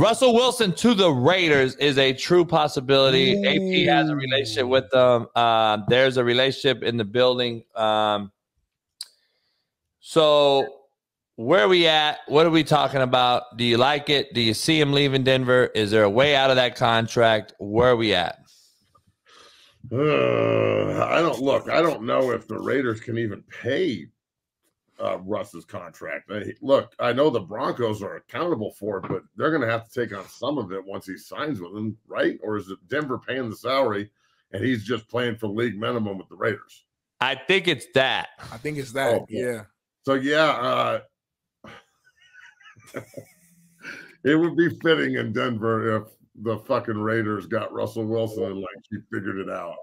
Russell Wilson to the Raiders is a true possibility. Ooh. AP has a relationship with them. There's a relationship in the building. So where are we at? What are we talking about? Do you like it? Do you see him leaving Denver? Is there a way out of that contract? Where are we at? I don't know if the Raiders can even pay Russ's contract. Look, I know the Broncos are accountable for it, but they're going to have to take on some of it once he signs with them, right? Or is it Denver paying the salary and he's just playing for league minimum with the Raiders? I think it's that. I think it's that. Oh, yeah. So it would be fitting in Denver if the fucking Raiders got Russell Wilson and like he figured it out.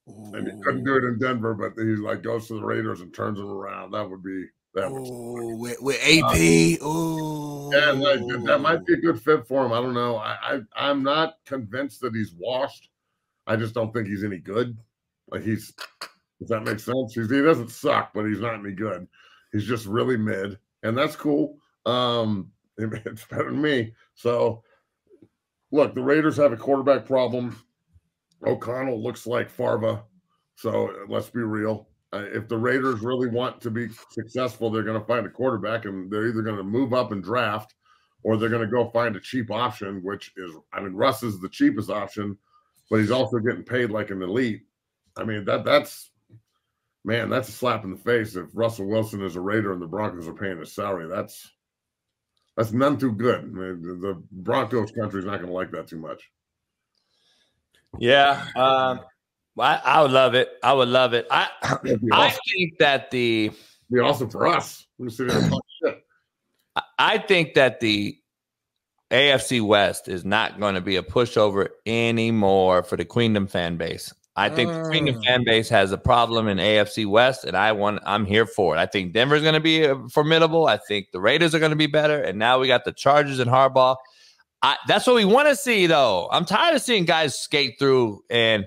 Ooh. And he couldn't do it in Denver, but he like goes to the Raiders and turns them around. That would be with AP. Ooh. Yeah, that might be a good fit for him. I don't know. I'm not convinced that he's washed. I just don't think he's any good. Like if that makes sense. He doesn't suck, but he's not any good. He's just really mid, and that's cool. It's better than me. So, look, the Raiders have a quarterback problem. O'Connell looks like Farva. So let's be real. If the Raiders really want to be successful, they're going to find a quarterback, and they're either going to move up and draft, or they're going to go find a cheap option, which is, Russ is the cheapest option, but he's also getting paid like an elite. I mean, that's a slap in the face. If Russell Wilson is a Raider and the Broncos are paying his salary, that's none too good. I mean, the Broncos country is not going to like that too much. Yeah. I would love it. I would love it. I think that be awesome for us. I think that the AFC West is not going to be a pushover anymore for the Queendom fan base. I think the Queendom fan base has a problem in AFC West, and I'm here for it. I think Denver's going to be formidable. I think the Raiders are going to be better, and now we got the Chargers and Harbaugh. That's what we want to see, though. I'm tired of seeing guys skate through, and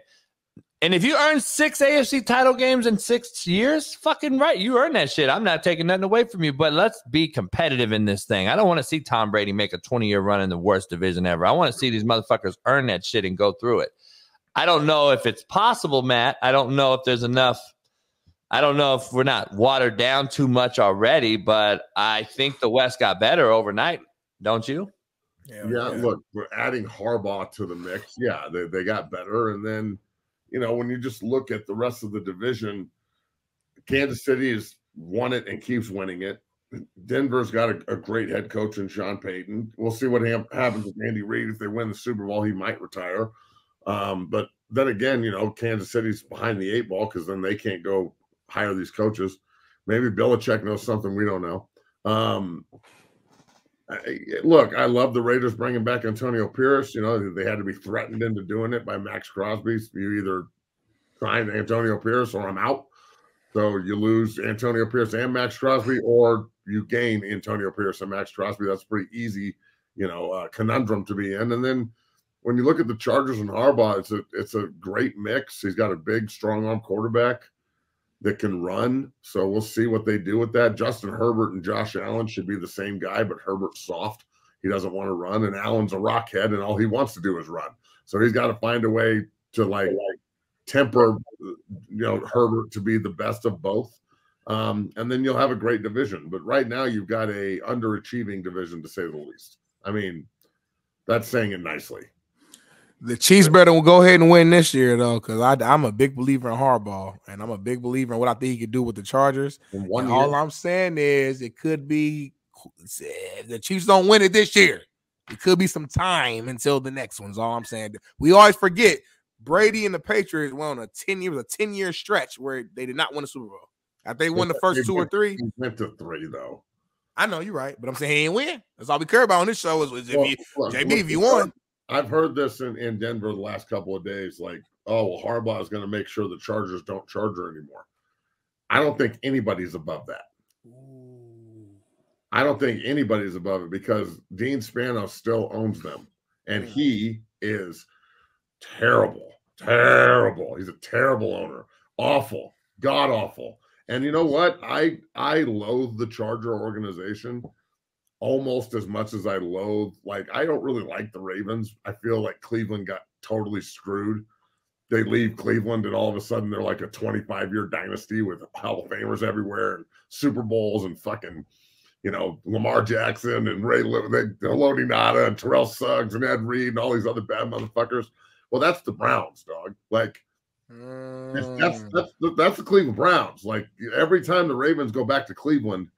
if you earn 6 AFC title games in 6 years, fucking right, you earn that shit. I'm not taking nothing away from you, but let's be competitive in this thing. I don't want to see Tom Brady make a 20-year run in the worst division ever. I want to see these motherfuckers earn that shit and go through it. I don't know if it's possible, Matt. I don't know if there's enough. I don't know if we're not watered down too much already, but I think the West got better overnight, don't you? Yeah. Look, we're adding Harbaugh to the mix. Yeah, they got better. And then, when you just look at the rest of the division, Kansas City has won it and keeps winning it. Denver's got a great head coach in Sean Payton. We'll see what happens with Andy Reid. If they win the Super Bowl, he might retire. But then again, Kansas City's behind the 8 ball because then they can't go hire these coaches. Maybe Belichick knows something we don't know. Look, I love the Raiders bringing back Antonio Pierce. They had to be threatened into doing it by Max Crosby. You either sign Antonio Pierce or I'm out. So you lose Antonio Pierce and Max Crosby, or you gain Antonio Pierce and Max Crosby. That's a pretty easy, conundrum to be in. And then when you look at the Chargers and Harbaugh, it's a great mix. He's got a big, strong-arm quarterback that can run. So we'll see what they do with that. Justin Herbert and Josh Allen should be the same guy, but Herbert's soft. He doesn't want to run, and Allen's a rockhead, and all he wants to do is run. So he's got to find a way to like temper, Herbert to be the best of both. And then you'll have a great division. But right now you've got a underachieving division, to say the least. I mean, that's saying it nicely. The Chiefs better will go ahead and win this year, though, because I'm a big believer in Harbaugh, and I'm a big believer in what I think he could do with the Chargers. All I'm saying is it could be if the Chiefs don't win it this year. It could be some time until the next one's all I'm saying. We always forget Brady and the Patriots went on a 10-year stretch where they did not win a Super Bowl. After they won the first 2 or 3. He went to 3, though. I know you're right, but I'm saying he ain't win. That's all we care about on this show is if you won. I've heard this in Denver the last couple of days, like, Harbaugh is going to make sure the Chargers don't Charger anymore. I don't think anybody's above that. I don't think anybody's above it because Dean Spanos still owns them, and he is terrible. He's a terrible owner. Awful. God-awful. And you know what? I loathe the Charger organization almost as much as I loathe. Like, I don't really like the Ravens. I feel like Cleveland got totally screwed. They leave Cleveland and all of a sudden they're like a 25-year dynasty with Hall of Famers everywhere and Super Bowls and fucking, you know, Lamar Jackson and Lodi Nada and Terrell Suggs and Ed Reed and all these other bad motherfuckers. Well, that's the Browns, dog. Like, that's the Cleveland Browns. Like, every time the Ravens go back to Cleveland,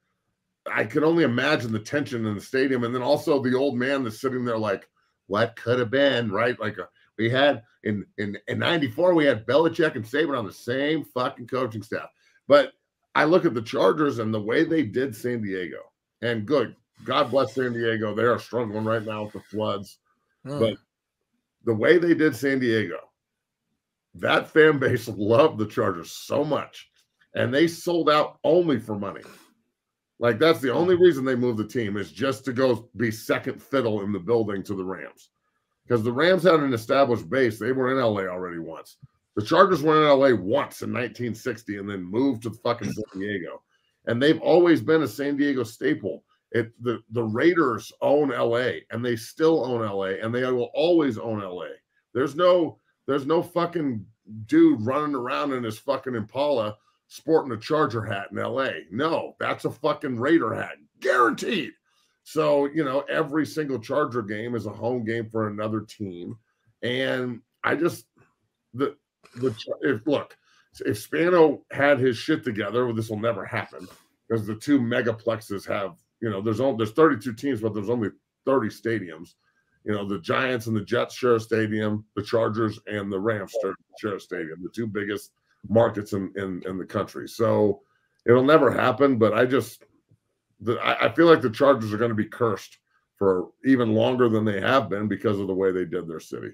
I can only imagine the tension in the stadium. And then also the old man that's sitting there like, what could have been, right? Like, we had in 94, we had Belichick and Saban on the same fucking coaching staff. But I look at the Chargers and the way they did San Diego, and good, God bless San Diego. They are struggling right now with the floods. But the way they did San Diego, that fan base loved the Chargers so much. And they sold out only for money. Like, that's the only reason they moved the team, is just to go be second fiddle in the building to the Rams. Because the Rams had an established base. They were in LA already once. The Chargers were in LA once in 1960 and then moved to fucking San Diego. And they've always been a San Diego staple. The Raiders own LA, and they still own LA, and they will always own LA. There's no fucking dude running around in his fucking Impala sporting a Charger hat in LA. No, that's a fucking Raider hat. Guaranteed. So, you know, every single Charger game is a home game for another team. And I just, if Spano had his shit together, this will never happen, because the two megaplexes have, you know, there's 32 teams, but there's only 30 stadiums. You know, the Giants and the Jets share a stadium, the Chargers and the Rams share a stadium, the two biggest markets in the country. So it'll never happen, but I feel like the Chargers are going to be cursed for even longer than they have been because of the way they did their city.